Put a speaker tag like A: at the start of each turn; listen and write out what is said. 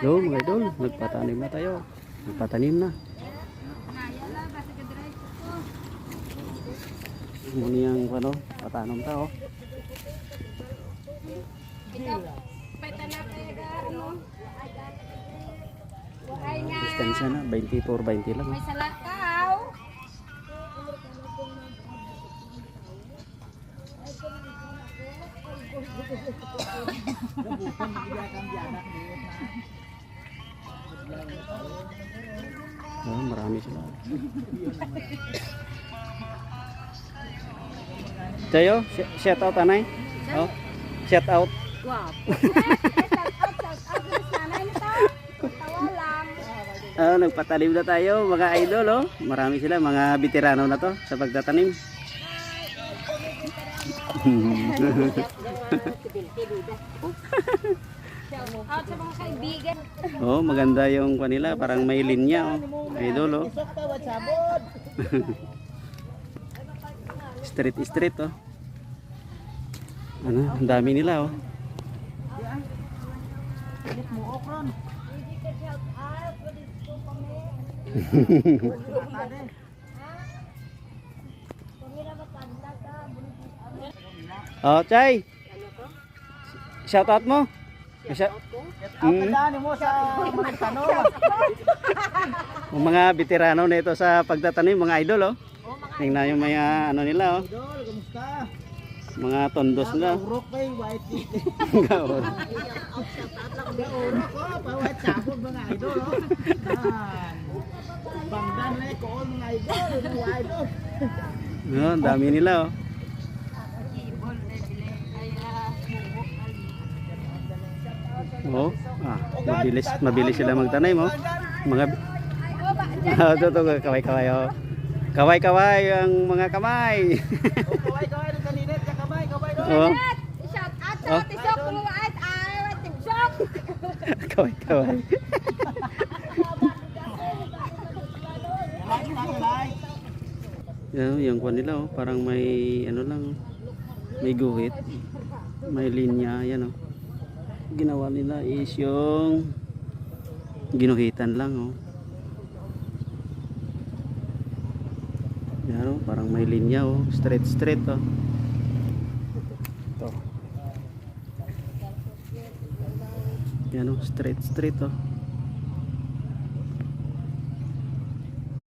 A: Yo, mga idol, nagpatanim na tayo. Nagpatanim na. Muni ang ano, patanom tao. Distansya na, 24-20 lang.
B: May salakaw.
A: Oh, marami sila. Tayo, shout out anay. Oh, shout out.
B: Wow.
A: Nagpatanim na tayo mga idol, oh. Marami sila, mga veterano na to sa pagtatanim.
B: Out sa mga kaibigan.
A: Oh, maganda yung kanila, parang may linya, oh. Idol, oh. Street, oh. Ano, ang dami nila, oh. Oh, Chay. Shout out mo.
C: Daan mo sa mga tanong.
A: Mga veterano na ito sa pagtatanim, mga idol, oh. Tingnan yung mga ano nila, oh.
C: Idol, kumusta?
A: Mga tondos na.
C: Urok kay white tea.
A: Gaon.
C: Urok ko, bawat sabog mga idol, oh. Bangdan na ko mga idol, mga idol.
A: Oh, ang dami nila, oh. Oh, mabilis sila magtanim, oh. Mga ito kaway-kaway, oh. Kaway-kaway ang mga kamay.
C: Kaway-kaway ng kaninit, kaway-kaway.
A: Oh.
B: Shout out sa tisok mo at ay tigsok.
A: Kaway-kaway. Yung kuwan nila, oh, parang may ano lang, may guhit, may linya, yan, oh. Ginawa nila is yung ginuhitan lang, oh. Yan, oh, parang may linya, oh, straight, oh. Ito. Yan, oh, straight, oh.